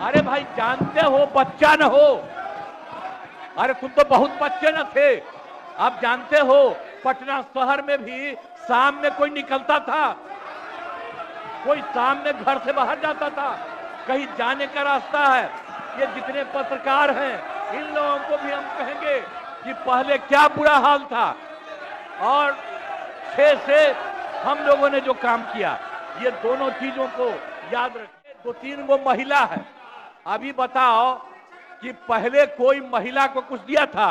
अरे भाई जानते हो बच्चा न हो, अरे तुम तो बहुत बच्चे न थे। आप जानते हो पटना शहर में भी शाम में कोई निकलता था, कोई शाम में घर से बाहर जाता था, कहीं जाने का रास्ता है। ये जितने पत्रकार हैं इन लोगों को भी हम कहेंगे कि पहले क्या बुरा हाल था और 6 से हम लोगों ने जो काम किया, ये दोनों चीजों को याद रखें। 2-3 गो महिला है, अभी बताओ कि पहले कोई महिला को कुछ दिया था?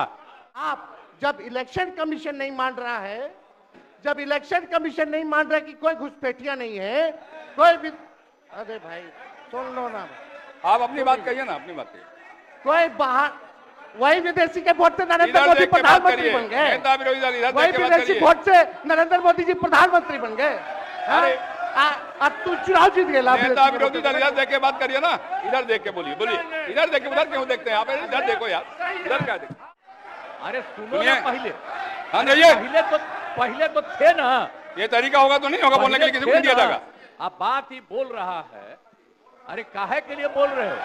आप जब इलेक्शन कमीशन नहीं मान रहा है, जब इलेक्शन कमीशन नहीं मान रहा है कि कोई घुसपैठिया नहीं है, कोई भी, अरे भाई सुन लो ना, आप अपनी बात कहिए ना, अपनी बात कहिए। कोई बाहर, वही विदेशी के वोट से नरेंद्र मोदी प्रधानमंत्री बन गए, वही विदेशी वोट से नरेंद्र मोदी जी प्रधानमंत्री बन गए। अरे अब तू चुनाव जीत गया। नेता विरोधी दल इधर देख के बात करिए ना, इधर देख के बोलिए, बोलिए इधर देख के, उधर क्यों देखते हैं आप? इधर देखो यार, इधर क्या देखो? अरे सुनो ना पहले, हाँ जाइए, पहले तो थे ना। ये तरीका होगा तो नहीं होगा बोलने के लिए, किसी को नहीं दिया जाएगा। अब बात ही बोल रहा है, अरे काहे के लिए बोल रहे हो?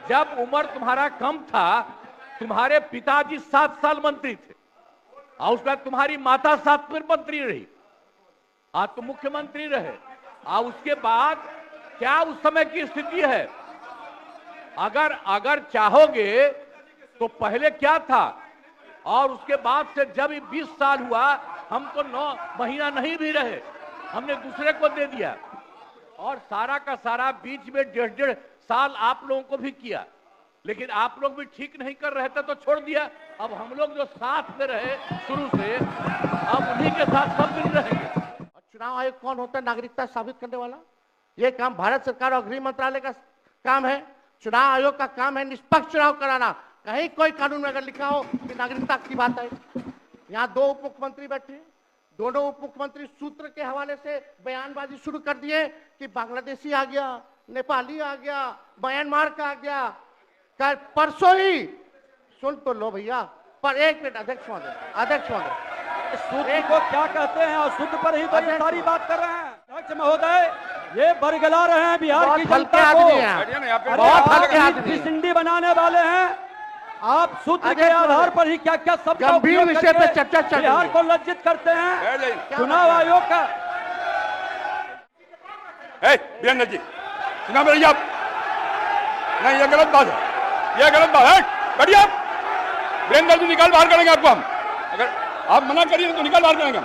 जब उम्र तुम्हारा कम था, तुम्हारे पिताजी 7 साल मंत्री थे और उसके बाद तुम्हारी माता 7 फिर मंत्री रही, आज तो मुख्यमंत्री रहे। और उसके बाद क्या उस समय की स्थिति है? अगर चाहोगे तो पहले क्या था और उसके बाद से जब 20 साल हुआ, हम तो 9 महीना नहीं भी रहे, हमने दूसरे को दे दिया और सारा का सारा बीच में 1.5 साल आप लोगों को भी किया, लेकिन आप लोग भी ठीक नहीं कर रहे थे तो छोड़ दिया। अब हम लोग जो साथ में रहे शुरू से, अब उन्हीं के साथ सब दिन रहेंगे। चुनाव आयोग कौन होता है? नागरिकता साबित करने वाला। ये काम भारत सरकार और गृह मंत्रालय का काम है। चुनाव आयोग का काम है निष्पक्ष चुनाव कराना। कहीं कोई कानून में अगर लिखा हो कि नागरिकता की बात है, यहाँ 2 उप मुख्यमंत्री बैठे, दोनों उप मुख्यमंत्री सूत्र के हवाले से बयानबाजी शुरू कर दिए कि बांग्लादेशी आ गया, नेपाली आ गया, म्यांमार का आ गया। कल परसों ही सुन तो लो भैया, पर 1 मिनट अध्यक्ष महोदय, सूत्र को क्या कहते हैं और सूत्र पर ही तो ये सारी बात कर रहे हैं। अध्यक्ष महोदय, ये बरगला रहे हैं बिहार की जनता को, बहुत हल्के आदमी सिंडी बनाने वाले हैं। आप सूत्र के आधार पर ही क्या क्या सब गंभीर विषय पे चर्चा चल रही है, बिहार को लज्जित करते हैं। चुनाव आयोग का वीरेंद्र जी चुनाव में आप नहीं, ये गलत बात है, ये गलत बात है। बढ़िया वीरेंद्र जी निकाल बाहर करेंगे आपको हम, अगर आप मना करिए तो निकाल बाहर करेंगे हम।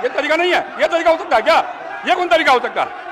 ये तरीका नहीं है, ये तरीका हो सकता है क्या? ये कौन तरीका हो सकता है?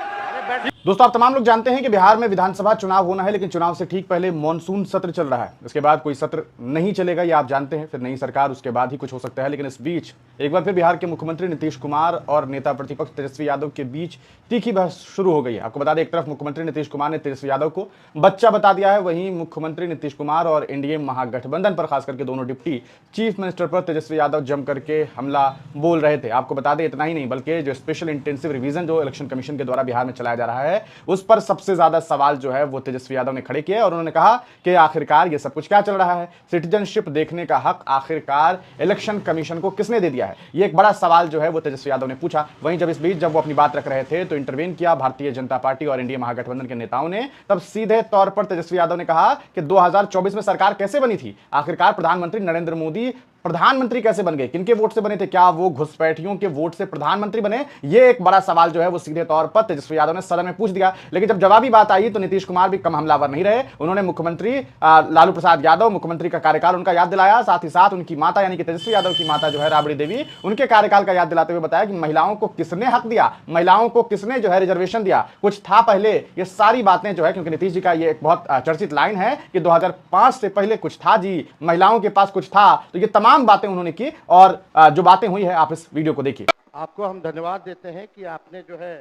दोस्तों, आप तमाम लोग जानते हैं कि बिहार में विधानसभा चुनाव होना है, लेकिन चुनाव से ठीक पहले मॉनसून सत्र चल रहा है। इसके बाद कोई सत्र नहीं चलेगा, ये आप जानते हैं। फिर नई सरकार, उसके बाद ही कुछ हो सकता है। लेकिन इस बीच एक बार फिर बिहार के मुख्यमंत्री नीतीश कुमार और नेता प्रतिपक्ष तेजस्वी यादव के बीच तीखी बहस शुरू हो गई है। आपको बता दें, एक तरफ मुख्यमंत्री नीतीश कुमार ने तेजस्वी यादव को बच्चा बता दिया है, वहीं मुख्यमंत्री नीतीश कुमार और एनडीए महागठबंधन पर, खासकर के दोनों डिप्टी चीफ मिनिस्टर पर तेजस्वी यादव जम करके हमला बोल रहे थे। आपको बता दें, इतना ही नहीं बल्कि जो स्पेशल इंटेंसिव रिवीजन जो इलेक्शन कमीशन के द्वारा बिहार में चलाया जा रहा है, उस पर सबसे ज्यादा सवाल जो है वो तेजस्वी यादव ने खड़े किए और उन्होंने कहा कि आखिरकार ये सब कुछ क्या चल रहा है? सिटीजनशिप देखने का हक आखिरकार इलेक्शन कमीशन को किसने दे दिया है? ये एक बड़ा सवाल जो है वो तेजस्वी यादव ने पूछा। वहीं जब इस बीच जब वो अपनी बात रख रहे थे तो इंटरवेन किया भारतीय जनता पार्टी और एनडीए महागठबंधन के नेताओं ने। तब सीधे तौर पर तेजस्वी यादव ने कहा कि 2024 में सरकार कैसे बनी थी? आखिरकार प्रधानमंत्री नरेंद्र मोदी प्रधानमंत्री कैसे बन गए? किनके वोट से बने थे? क्या वो घुसपैठियों के वोट से प्रधानमंत्री बने? ये एक बड़ा सवाल जो है वो सीधे तौर पर तेजस्वी यादव ने सदन में पूछ दिया। लेकिन जब जवाबी बात आई तो नीतीश कुमार भी कम हमलावर नहीं रहे। उन्होंने मुख्यमंत्री लालू प्रसाद यादव, मुख्यमंत्री का कार्यकाल उनका याद दिलाया। साथ ही साथ उनकी माता यानी कि तेजस्वी यादव की माता जो है राबड़ी देवी, उनके कार्यकाल का याद दिलाते हुए बताया कि महिलाओं को किसने हक दिया, महिलाओं को किसने जो है रिजर्वेशन दिया, कुछ था पहले। ये सारी बातें जो है, क्योंकि नीतीश जी का ये एक बहुत चर्चित लाइन है कि 2005 से पहले कुछ था जी, महिलाओं के पास कुछ था। तो ये तमाम बातें उन्होंने की और जो बातें हुई है आप इस वीडियो को देखिए। आपको हम धन्यवाद देते हैं कि आपने जो है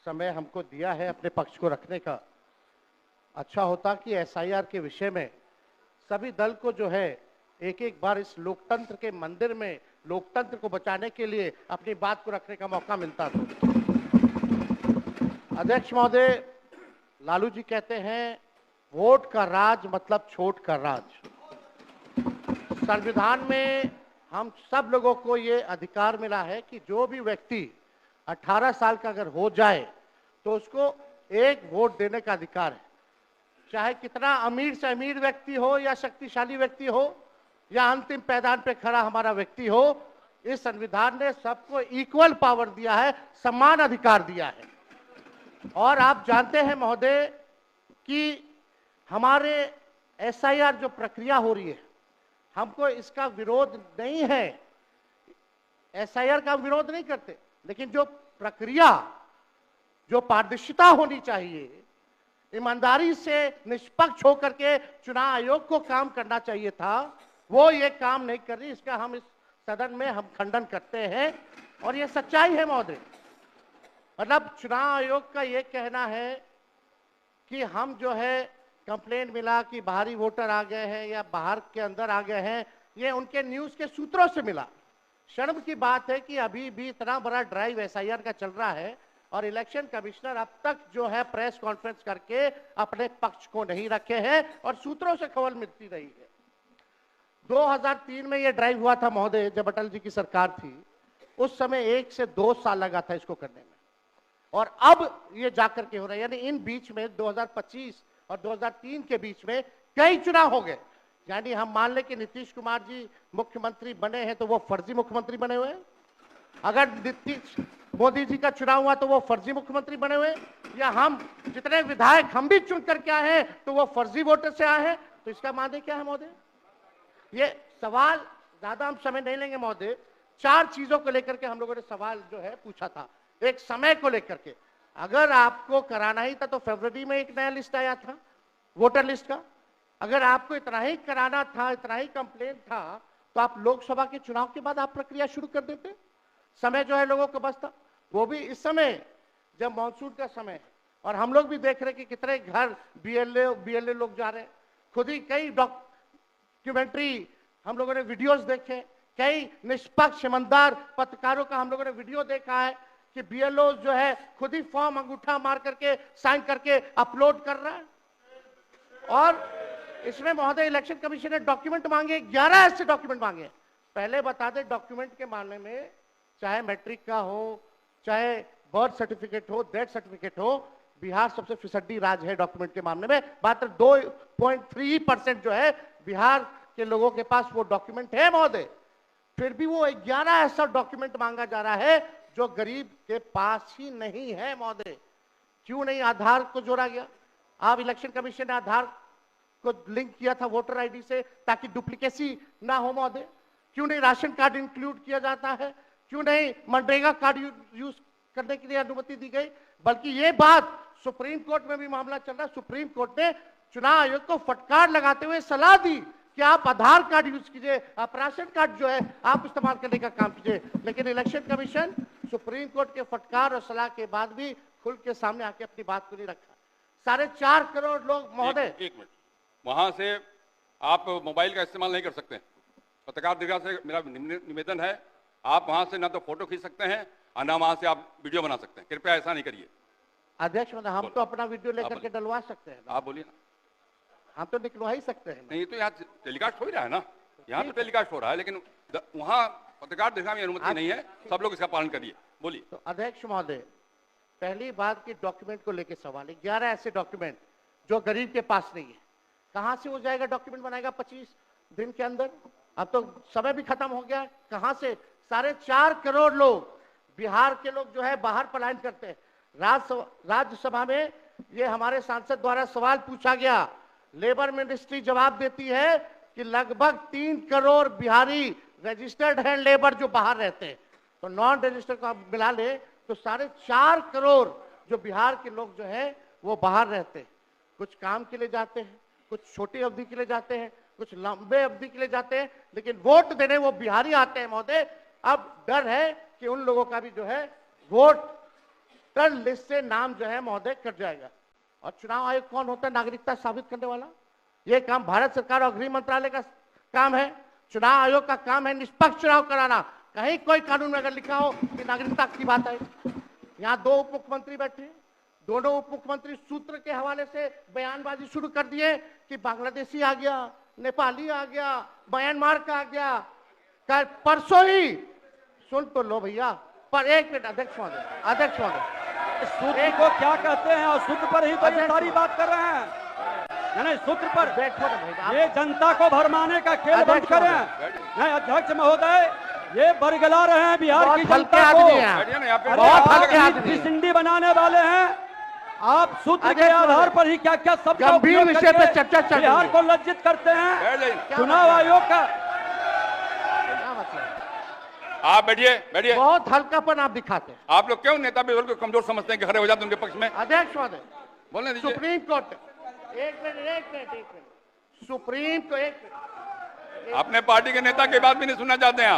समय हमको दिया है अपने पक्ष को रखने का। अच्छा होता कि एसआईआर के विषय में सभी दल को जो है एक एक बार इस लोकतंत्र के मंदिर में लोकतंत्र को बचाने के लिए अपनी बात को रखने का मौका मिलता था। अध्यक्ष महोदय, लालू जी कहते हैं वोट का राज मतलब छोट का राज। संविधान में हम सब लोगों को ये अधिकार मिला है कि जो भी व्यक्ति 18 साल का अगर हो जाए तो उसको एक वोट देने का अधिकार है, चाहे कितना अमीर से अमीर व्यक्ति हो या शक्तिशाली व्यक्ति हो या अंतिम पैदान पे खड़ा हमारा व्यक्ति हो। इस संविधान ने सबको इक्वल पावर दिया है, समान अधिकार दिया है। और आप जानते हैं महोदय कि हमारे एसआईआर जो प्रक्रिया हो रही है, हमको इसका विरोध नहीं है, एसआईआर का विरोध नहीं करते, लेकिन जो प्रक्रिया, जो पारदर्शिता होनी चाहिए, ईमानदारी से निष्पक्ष होकर के चुनाव आयोग को काम करना चाहिए था, वो ये काम नहीं कर रही। इसका हम इस सदन में हम खंडन करते हैं और ये सच्चाई है महोदय। मतलब चुनाव आयोग का ये कहना है कि हम जो है कंप्लेंट मिला कि बाहरी वोटर आ गए हैं या बाहर के अंदर आ गए हैं, ये उनके न्यूज के सूत्रों से मिला। शर्म की बात है कि अभी भी इतना बड़ा ड्राइव एसआईआर का चल रहा है और इलेक्शन कमिश्नर अब तक जो है प्रेस कॉन्फ्रेंस करके अपने पक्ष को नहीं रखे हैं और सूत्रों से खबर मिलती रही है। 2003 में ये ड्राइव हुआ था महोदय, जब अटल जी की सरकार थी, उस समय 1 से 2 साल लगा था इसको करने में, और अब ये जाकर के हो रहा है। यानी इन बीच में 2025 और 2003 के बीच में कई चुनाव हो गए। यानी हम मान लें कि नीतीश कुमार जी मुख्यमंत्री बने हैं तो वो फर्जी मुख्यमंत्री बने हुए हैं, अगर नीतीश मोदी जी का चुनाव हुआ तो वो फर्जी मुख्यमंत्री बने हुए, या हम जितने विधायक हम भी चुन करके आए हैं तो वो फर्जी वोटर से आए हैं। तो इसका माने क्या है महोदय? ये सवाल ज्यादा हम समय नहीं लेंगे महोदय। 4 चीजों को लेकर के हम लोगों ने सवाल जो है पूछा था। एक समय को लेकर के, अगर आपको कराना ही था तो फरवरी में एक नया लिस्ट आया था वोटर लिस्ट का। अगर आपको इतना ही कराना था, इतना ही कंप्लेंट था, तो आप लोकसभा के चुनाव के बाद आप प्रक्रिया शुरू कर देते। समय जो है लोगों को बचता, वो भी इस समय जब मानसून का समय है और हम लोग भी देख रहे हैं कि कितने घर बीएलए लोग जा रहे हैं। खुद ही कई डॉक्यूमेंट्री हम लोगों ने वीडियोस देखे, कई निष्पक्ष ईमानदार पत्रकारों का हम लोगों ने वीडियो देखा है कि बीएलओ जो है खुद ही फॉर्म अंगूठा मार करके साइन करके अपलोड कर रहा है। और इसमें महोदय इलेक्शन कमीशन ने डॉक्यूमेंट मांगे, 11 ऐसे डॉक्यूमेंट मांगे। पहले बता दें, डॉक्यूमेंट के मामले में चाहे मैट्रिक का हो, चाहे बर्थ सर्टिफिकेट हो, डेथ सर्टिफिकेट हो, बिहार सबसे फिसड्डी राज्य है डॉक्यूमेंट के मामले में। मात्र 2.3% जो है बिहार के लोगों के पास वो डॉक्यूमेंट है महोदय। फिर भी वो 11 ऐसा डॉक्यूमेंट मांगा जा रहा है जो गरीब के पास ही नहीं है महोदय। क्यों नहीं आधार को जोड़ा गया? आप इलेक्शन कमीशन ने आधार को लिंक किया था वोटर आईडी से ताकि डुप्लीकेसी ना हो महोदय। क्यों नहीं राशन कार्ड इंक्लूड किया जाता है? क्यों नहीं मनरेगा कार्ड यूज करने के लिए अनुमति दी गई? बल्कि ये बात सुप्रीम कोर्ट में भी मामला चल रहा है। सुप्रीम कोर्ट ने चुनाव आयोग को फटकार लगाते हुए सलाह दी कि आप आधार कार्ड यूज कीजिए, आप राशन कार्ड जो है आप इस्तेमाल करने का काम कीजिए। लेकिन इलेक्शन कमीशन सुप्रीम कोर्ट के फटकार और सलाह के बाद भी खुल के सामने आके अपनी बात को नहीं रखा। 4.5 करोड़ लोग महोदय, एक मिनट, वहां से आप मोबाइल का इस्तेमाल नहीं कर सकते। पत्रकार दीर्घा से मेरा निवेदन है, आप वहां से ना तो फोटो खींच सकते हैं और ना वहां से आप वीडियो बना सकते हैं। कृपया ऐसा नहीं करिए। अध्यक्ष महोदय, हम तो अपना वीडियो लेकर के डलवा सकते हैं। आप बोलिए ना। हम तो निकलवा ही सकते हैं। नहीं तो यहाँ टेलीकास्ट हो ही रहा है ना, यहाँ तो टेलीकास्ट हो रहा है, लेकिन वहाँ पत्रकार दीर्घा में अनुमति नहीं है। सब लोग इसका पालन करिए। बोलिए। तो अध्यक्ष महोदय, पहली बात की डॉक्यूमेंट को लेकर सवाल है। 11 ऐसे डॉक्यूमेंट जो गरीब के पास नहीं है, कहां से हो जाएगा? डॉक्यूमेंट बनाएगा 25 दिन के अंदर? अब तो समय भी खत्म हो गया। कहां से? 4.5 करोड़ लोग, बिहार के लोग जो है बाहर पलायन करते हैं। राज्यसभा में ये हमारे सांसद द्वारा सवाल पूछा गया, लेबर मिनिस्ट्री जवाब देती है कि लगभग 3 करोड़ बिहारी रजिस्टर्ड है लेबर जो बाहर रहते हैं। तो नॉन रजिस्टर्ड को आप मिला ले तो 4.5 करोड़ जो बिहार के लोग जो है वो बाहर रहते हैं। कुछ काम के लिए जाते हैं, कुछ छोटी अवधि के लिए जाते हैं, कुछ लंबे अवधि के लिए जाते हैं, लेकिन वोट देने वो बिहारी आते हैं महोदय। अब डर है कि उन लोगों का भी जो है वोटर लिस्ट से नाम जो है महोदय कट जाएगा। और चुनाव आयोग कौन होता है नागरिकता साबित करने वाला? ये काम भारत सरकार और गृह मंत्रालय का काम है। चुनाव आयोग का काम है निष्पक्ष चुनाव कराना। कहीं कोई कानून में अगर लिखा हो कि नागरिकता की बात है। यहाँ 2 उप मुख्यमंत्री बैठे, दोनों उप मुख्यमंत्री सूत्र के हवाले से बयानबाजी शुरू कर दिए कि बांग्लादेशी आ गया, नेपाली आ गया, म्यांमार का आ गया। कल परसों ही सुन तो लो भैया, पर एक मिनट अध्यक्ष महोदय, सूत्र को क्या कहते हैं और सूत्र पर ही तो ये सारी बात कर रहे हैं। नहीं, सूत्र पर ये जनता को भरमाने का खेल बंद करें। नहीं अध्यक्ष महोदय, ये बरगला रहे हैं बिहार की जनता को, सिंडी बनाने वाले हैं। आप सूत्र के आधार पर ही क्या क्या सब गंभीर विषय पे चर्चा चल रही है। बिहार को लज्जित करते हैं। चुनाव आयोग का आप बैठिए बैठिए। बहुत हल्कापन आप दिखाते हैं। आप लोग क्यों नेता विरोध को कमजोर समझते हैं कि खड़े हो जाते हैं उनके पक्ष में? अध्यक्ष महोदय, बोलने दीजिए। सुप्रीम कोर्ट एक मिनट सुप्रीम को एक मिनट अपने पार्टी के नेता की बात भी नहीं सुनना चाहते हैं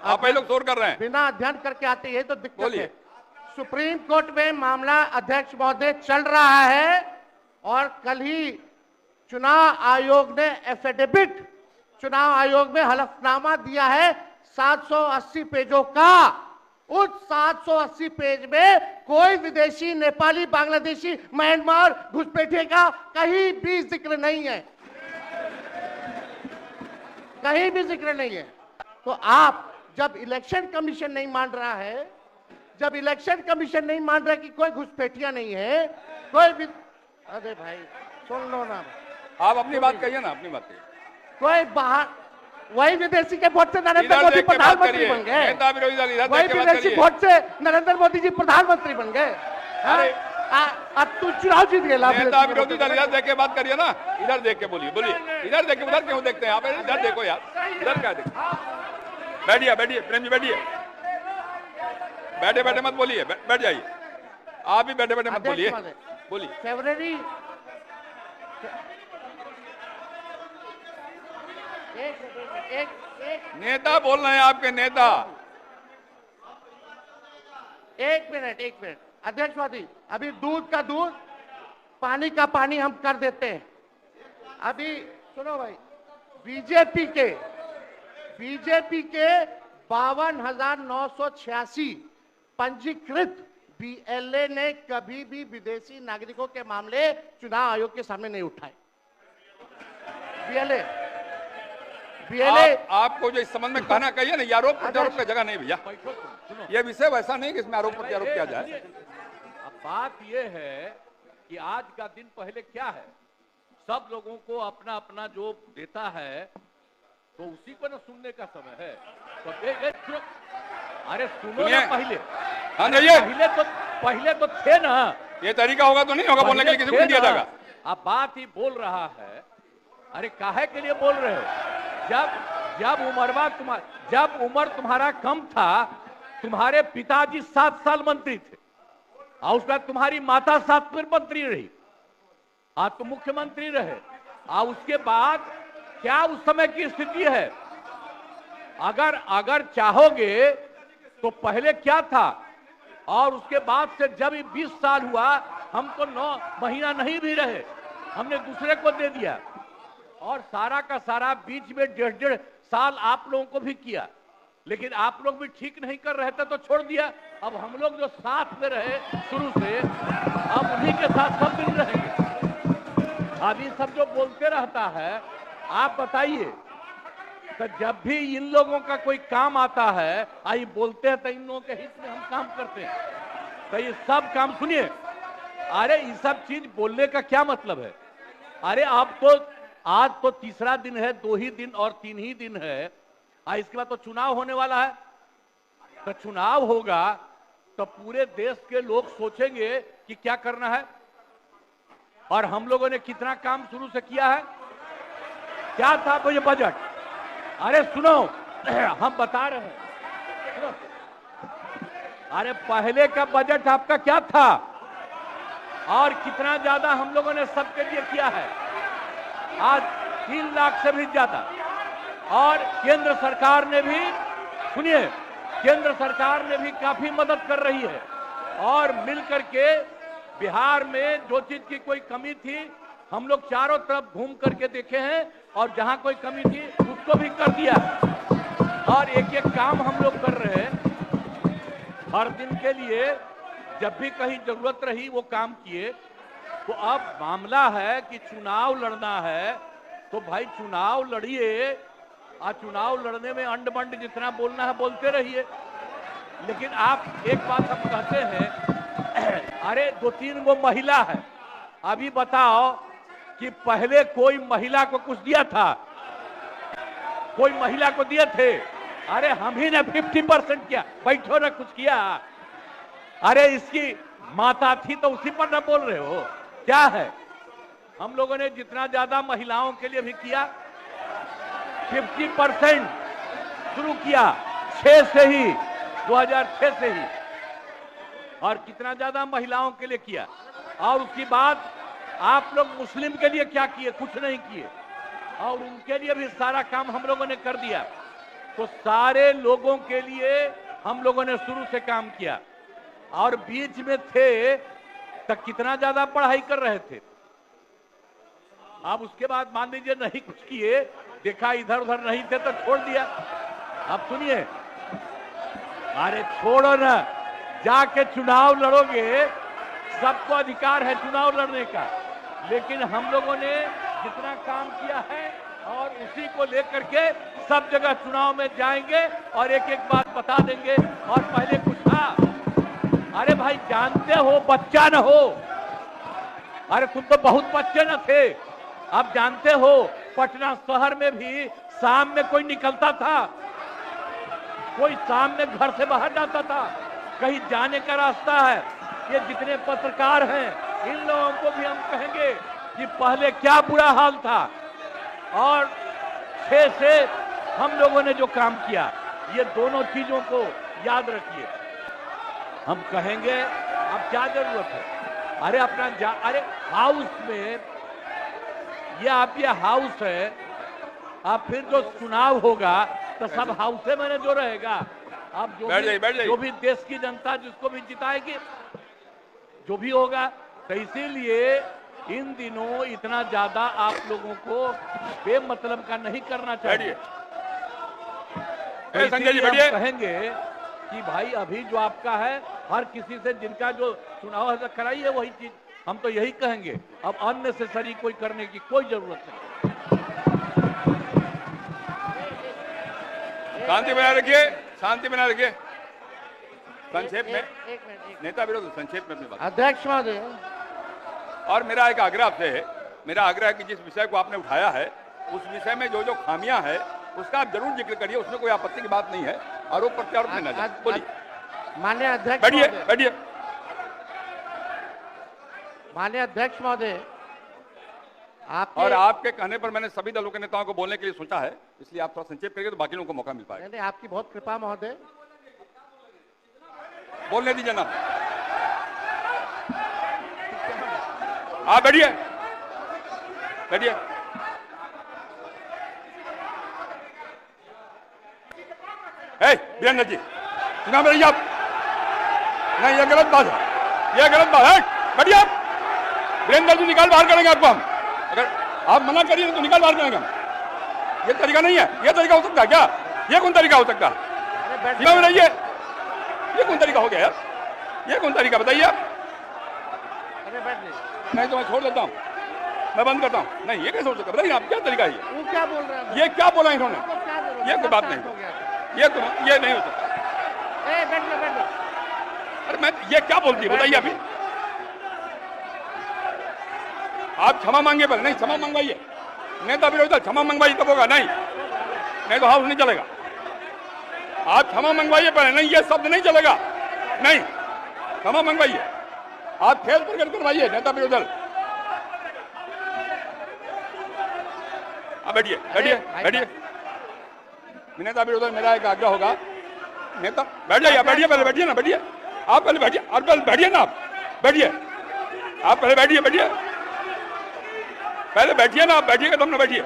आप ही लोग शोर कर रहे हैं। बिना अध्ययन करके आते हैं तो दिक्कत बोलिए। है। सुप्रीम कोर्ट में मामला अध्यक्ष महोदय चल रहा है और कल ही चुनाव आयोग ने एफिडेविट चुनाव आयोग में हलफनामा दिया है 780 पेजों का। उस 780 पेज में कोई विदेशी, नेपाली, बांग्लादेशी, म्यांमार, घुसपैठिए का कहीं भी जिक्र नहीं है, कहीं भी जिक्र नहीं है। तो आप जब इलेक्शन कमीशन नहीं मान रहा है, जब इलेक्शन कमीशन नहीं मान रहा है कि कोई घुसपैठिया नहीं है, कोई भी, अरे भाई सुन लो ना, आप अपनी बात कहिए ना, अपनी बात कहिए। कोई बाहर वही विदेशी के वोट से नरेंद्र मोदी प्रधानमंत्री बन गए, नेता विरोधी दल इधर वही देख के बात विदेशी करिए। वोट से नरेंद्र मोदी जी प्रधानमंत्री बन गए। अरे अब तू चुनाव जीत गया। नेता विरोधी दल इधर देख के बात करिए ना, इधर देख के बोलिए बोलिए। इधर देख के, उधर क्यों देखते हैं आप? इधर देखो यार, इधर क्या देखो। बैठिए बैठिए प्रेम जी, बैठिए। बैठे बैठे मत बोलिए, बैठ जाइए। आप भी बैठे बैठे मत बोलिए, बोलिए। फरवरी एक नेता बोल रहे हैं, आपके नेता। एक मिनट अध्यक्ष महोदय, अभी दूध का दूध, पानी का पानी हम कर देते हैं। अभी सुनो भाई, बीजेपी के 52,986 पंजीकृत बीएलए ने कभी भी विदेशी नागरिकों के मामले चुनाव आयोग के सामने नहीं उठाए। बीएलए आपको जो इस संबंध में कहना कहिए ना, ये आरोप प्रत्यारोप का जगह नहीं भैया। ये विषय वैसा नहीं कि इसमें आरोप प्रत्यारोप किया जाए। अब बात यह है कि आज का दिन पहले क्या है, सब लोगों को अपना अपना जो देता है तो उसी को ना सुनने का समय है। तो अरे सुनो ना पहले। हाँ नहीं, पहले तो थे ना। ये तरीका होगा तो नहीं होगा बोलने के लिए, किसी को नहीं दिया जाएगा। अब बात ही बोल रहा है। अरे काहे के लिए बोल रहे हो? जब उम्र तुम्हारा कम था, तुम्हारे पिताजी 7 साल मंत्री थे और उसके बाद तुम्हारी माता 7 फिर मंत्री रही, आज तुम मुख्यमंत्री रहे। और उसके बाद क्या उस समय की स्थिति है? अगर चाहोगे तो पहले क्या था और उसके बाद से जब 20 साल हुआ, हम तो 9 महीना नहीं भी रहे, हमने दूसरे को दे दिया। और सारा का सारा बीच में 1.5 साल आप लोगों को भी किया, लेकिन आप लोग भी ठीक नहीं कर रहे थे तो छोड़ दिया। अब हम लोग जो साथ में रहे शुरू से, अब उन्हीं के साथ सब दिन रहेंगे। अब ये सब जो बोलते रहता है, आप बताइए, तो जब भी इन लोगों का कोई काम आता है, आई बोलते हैं तो इन लोगों के हित में हम काम करते हैं। तो ये सब काम सुनिए। अरे ये सब चीज बोलने का क्या मतलब है? अरे आप तो आज तो तीसरा दिन है, 2 ही दिन और 3 ही दिन है, इसके बाद तो चुनाव होने वाला है। तो चुनाव होगा तो पूरे देश के लोग सोचेंगे कि क्या करना है, और हम लोगों ने कितना काम शुरू से किया है। क्या था वो ये बजट? अरे सुनो, हम बता रहे हैं, सुनो। अरे पहले का बजट आपका क्या था और कितना ज्यादा हम लोगों ने सबके लिए किया है? आज 3 लाख से भी ज्यादा। और केंद्र सरकार ने भी, सुनिए, केंद्र सरकार ने भी काफी मदद कर रही है। और मिलकर के बिहार में जो चीज की कोई कमी थी, हम लोग चारों तरफ घूम करके देखे हैं और जहां कोई कमी थी उसको भी कर दिया। और एक एक काम हम लोग कर रहे हैं हर दिन के लिए। जब भी कहीं जरूरत रही वो काम किए। तो अब मामला है कि चुनाव लड़ना है तो भाई चुनाव लड़िए, और चुनाव लड़ने में अंड बंड जितना बोलना है बोलते रहिए। लेकिन आप एक बात हम कहते हैं, अरे 2-3 गो महिला है। अभी बताओ कि पहले कोई महिला को कुछ दिया था? कोई महिला को दिए थे? अरे हम ही ने 50% किया। बैठो ना, कुछ किया? अरे इसकी माता थी तो उसी पर ना बोल रहे हो? क्या है? हम लोगों ने जितना ज्यादा महिलाओं के लिए भी किया, 50% शुरू किया 6 से ही, 2006 से ही। और कितना ज्यादा महिलाओं के लिए किया। और उसके बाद आप लोग मुस्लिम के लिए क्या किए? कुछ नहीं किए। और उनके लिए भी सारा काम हम लोगों ने कर दिया। तो सारे लोगों के लिए हम लोगों ने शुरू से काम किया। और बीच में थे तो कितना ज्यादा पढ़ाई कर रहे थे। अब उसके बाद मान लीजिए नहीं कुछ किए, देखा इधर उधर नहीं थे तो छोड़ दिया। अब सुनिए, अरे छोड़ो ना, जाके चुनाव लड़ोगे, सबको अधिकार है चुनाव लड़ने का। लेकिन हम लोगों ने जितना काम किया है और उसी को लेकर के सब जगह चुनाव में जाएंगे और एक एक बात बता देंगे। और पहले कुछ था, अरे भाई जानते हो बच्चा न हो, अरे तुम तो बहुत बच्चे न थे। अब जानते हो पटना शहर में भी शाम में कोई निकलता था? कोई शाम में घर से बाहर जाता था? कहीं जाने का रास्ता है? ये जितने पत्रकार हैं इन लोगों को भी हम कहेंगे कि पहले क्या बुरा हाल था। और 6 से हम लोगों ने जो काम किया, ये दोनों चीजों को याद रखिए। हम कहेंगे अब क्या जरूरत है? अरे अपना अरे हाउस में ये हाउस है। अब फिर जो चुनाव होगा तो सब हाउसे में जो रहेगा। अब जो भी देश की जनता जिसको भी जिताएगी, जो भी होगा। तो इसीलिए इन दिनों इतना ज्यादा आप लोगों को बेमतलब का नहीं करना चाहिए। तो इसीलिए हम कहेंगे कि भाई अभी जो आपका है, हर किसी से जिनका जो चुनाव है कराइए वही चीज। हम तो यही कहेंगे, अब अननेसेसरी कोई करने की कोई जरूरत नहीं। शांति बनाए रखिए, शांति बनाए रखिए। संक्षेप में नेता विरोध, संक्षेप में अपनी बात। अध्यक्ष महोदय, और मेरा एक आग्रह आपसे है, मेरा आग्रह है कि जिस विषय को आपने उठाया है उस विषय में जो जो खामियां है उसका आप जरूर जिक्र करिए। उसमें कोई आपत्ति की बात नहीं है। आरोप प्रत्यारोप में न जाए। बोलिए। माननीय अध्यक्ष, बैठिए बैठिए। माननीय अध्यक्ष महोदय, और आपके कहने पर मैंने सभी दलों के नेताओं को बोलने के लिए सोचा है, इसलिए आप थोड़ा संक्षेप करिए तो बाकी लोगों को मौका मिल पाएगा। नहीं, आपकी बहुत कृपा महोदय। बोलने दीजिए ना, आप बैठिए बैठिए। वीरेंद्र जी, सुना मेरी आप? नहीं, ये गलत बात है, ये गलत बात है। बैठिए आप। वीरेंद्र जी निकाल बाहर करेंगे आपको हम। अगर आप मना करिए तो निकाल बाहर करेंगे हम। ये तरीका नहीं है। ये तरीका हो सकता है क्या? ये कौन तरीका हो सकता है? ये कौन तरीका हो गया यार? ये कौन तरीका बताइए आप? नहीं तो मैं छोड़ देता हूँ, मैं बंद करता हूँ। नहीं, ये कैसे हो सकता है? बताइए आप, क्या तरीका है ये? वो क्या बोल रहे हैं? ये क्या बोला इन्होंने? ये कोई बात नहीं, ये नहीं हो सकता। अरे मैं ये क्या बोलती है बताइए अभी? आप क्षमा मांगे पर नहीं, क्षमा मंगवाइए। नेता विरोधी क्षमा मंगवाइए तब होगा। नहीं तो हाउस नहीं चलेगा। आप क्षमा मंगवाइए पर नहीं, ये शब्द नहीं चलेगा। नहीं, क्षमा मंगवाइए। आप खेल प्रकट करवाइए नेता विरोधी दल। आप बैठिए बैठिए बैठिए। नेता विरोधी दल, मेरा एक आग्रह होगा, नेता बैठ जाइए। बैठिए, पहले बैठिए ना, बैठिए आप, पहले बैठिए। और पहले बैठिए ना, आप बैठिए। आप पहले बैठिए, बैठिए पहले बैठिए ना, आप बैठिएगा तब ना बैठिए।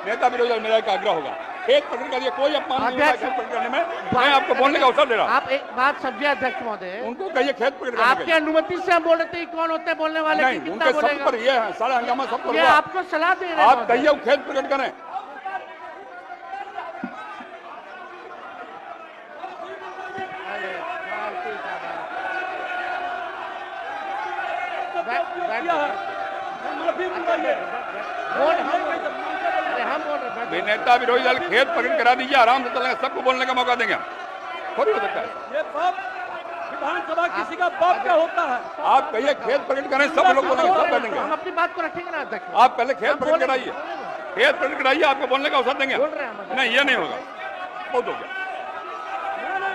नेता विरोधी दल, मेरा एक आग्रह होगा, खेत पकड़ कर कोई अपमान नहीं होगा। खेत पकड़ करने में मैं आपको बोलने का अवसर दे रहा हूँ। आप एक बात समझिए अध्यक्ष महोदय, उनको कहिए खेत पकड़ करने आपकी अनुमति से हम बोल रहे थे कौन होते बोलने वाले? नहीं, उनके सब पर ये है, सारा हंगामा सब पर। आपको सलाह दे रहे हैं। आप कहिए खेत पकड़ करें। नेता विरोधी दल खेत पकड़ करा दीजिए, आराम से चलेंगे, सबको बोलने का मौका देंगे। थोड़ी हो सकता है। विधानसभा किसी का बाप का होता है। आप कहिए खेत प्रकट करें, सब लोग बोलेंगे, सब बैठेंगे। हम अपनी बात को रखेंगे ना अध्यक्ष। आप पहले खेत प्रकट कराइए, खेत प्रकट कराइए, आपको बोलने का अवसर देंगे। नहीं, ये नहीं होगा, बहुत हो गया,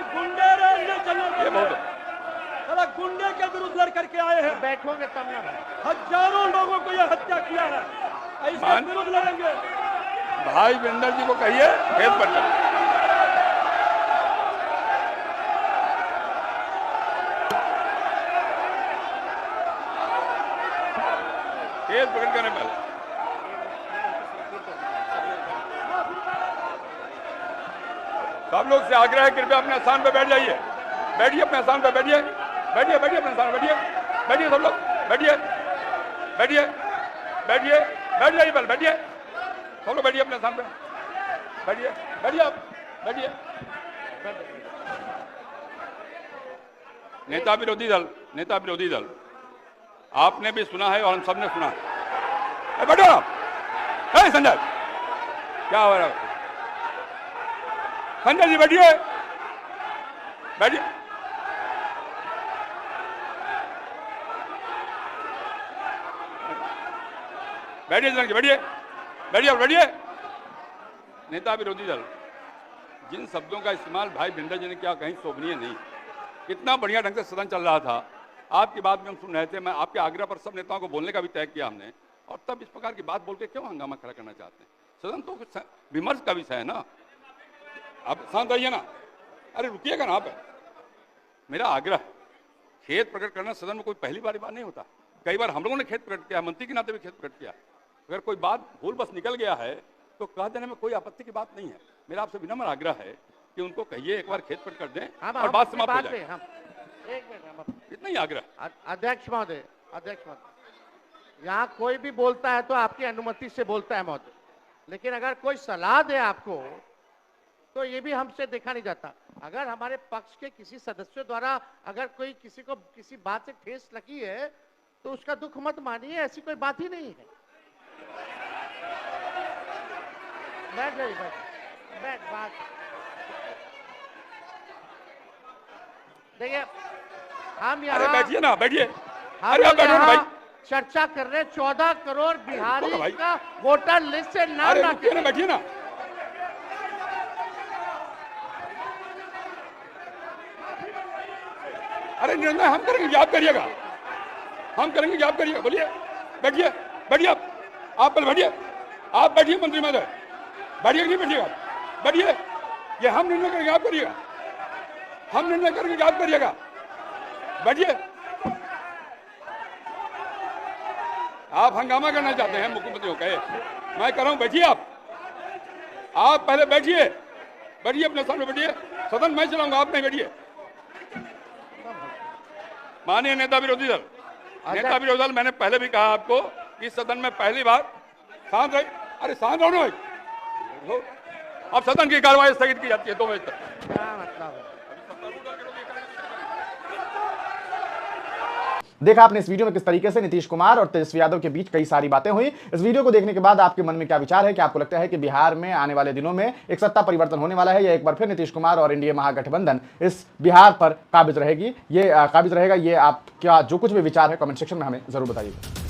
गुंडे ये बहुत हो। साला गुंडे के विरुद्ध लड़ करके आए हैं। बैठोगे तब ना। हजारों लोगों को यह हत्या किया है, ऐसे विरुद्ध लड़ेंगे। भाई वीरेंद्र जी को कहिए खेत प्रकट। खेत प्रकट करने पहले सब लोग से आग्रह है, कृपया अपने स्थान पर बैठ जाइए, बैठिए अपने स्थान पर, बैठिए बैठिए बैठिए अपने स्थान पर बैठिए, बैठिए सब लोग, बैठिए बैठिए बैठिए, बैठ जाइए पहले, बैठिए सब लोग, बैठिए अपने स्थान पर, बैठिए बैठिए आप, बैठिए। नेता विरोधी दल आपने भी सुना है और हम सब ने सुना है। बैठो आप, संजय क्या हो रहा है? संजय जी बैठिए, बैठिए। बैठिए बैठिए बैठिए बैठिए। नेता विरोधी दल, जिन शब्दों का इस्तेमाल भाई भिंडर जी ने किया कहीं शोभनीय नहीं। इतना बढ़िया ढंग से सदन चल रहा था, आपकी बात में हम सुन रहे थे, मैं आपके आग्रह पर सब नेताओं को बोलने का भी तय किया हमने, और तब इस प्रकार की बात बोल के क्यों हंगामा खड़ा करना चाहते हैं? सदन तो कुछ विमर्श का विषय है ना, आप शांत रहिए ना। अरे रुकिएगा ना आप, मेरा आग्रह, खेत प्रकट करना सदन में कोई पहली बार नहीं होता। कई बार हम लोगों ने खेत प्रकट किया, मंत्री के नाते भी खेत प्रकट किया। अगर कोई बात भूल बस निकल गया है तो कह देने में कोई आपत्ति की बात नहीं है। मेरा आपसे विनम्र आग्रह है कि उनको कहिए एक बार खेत प्रकट कर दें और बात समाप्त हो जाए। एक मिनट, इतना ही आग्रह। अध्यक्ष महोदय, यहाँ कोई भी बोलता है तो आपकी अनुमति से बोलता है महोदय, लेकिन अगर कोई सलाह दे आपको तो ये भी हमसे देखा नहीं जाता। अगर हमारे पक्ष के किसी सदस्यों द्वारा अगर कोई किसी को किसी बात से ठेस लगी है तो उसका दुख मत मानिए, ऐसी कोई बात ही नहीं है। बैठ जाइए, बैठ बात देखिए, हम यहाँ बैठिए ना, बैठिए। हम यहाँ चर्चा कर रहे 14 करोड़ बिहारी का वोटर लिस्ट से नाम ना, बैठिए ना। अरे निर्णय हम करेंगे, याद करिएगा, हम करेंगे, याद करिएगा। बोलिए, बैठिए बैठिए आप पहले बैठिए, आप बैठिए मंत्री महोदय, बैठिए नहीं बैठिएगा, बैठिए। ये हम निर्णय करेंगे, आप करिएगा, हम निर्णय करेंगे, याद करिएगा, बैठिए। आप हंगामा करना चाहते हैं मुख्यमंत्री को कहे, मैं कर रहा हूं, बैठिए आप पहले बैठिए, बैठिए अपने सामने बैठिए। सदन मैं चलाऊंगा, आप नहीं बैठिए। माननीय नेता विरोधी दल, मैंने पहले भी कहा आपको कि सदन में पहली बार शांत रहे। अरे शांत रहो भाई, अब सदन की कार्रवाई स्थगित की जाती है 2 बजे तक। क्या मतलब है? देखा आपने इस वीडियो में किस तरीके से नीतीश कुमार और तेजस्वी यादव के बीच कई सारी बातें हुई। इस वीडियो को देखने के बाद आपके मन में क्या विचार है? क्या आपको लगता है कि बिहार में आने वाले दिनों में एक सत्ता परिवर्तन होने वाला है, या एक बार फिर नीतीश कुमार और एनडीए महागठबंधन इस बिहार पर काबिज रहेगा? ये आप क्या जो कुछ भी विचार है कमेंट सेक्शन में हमें जरूर बताइएगा।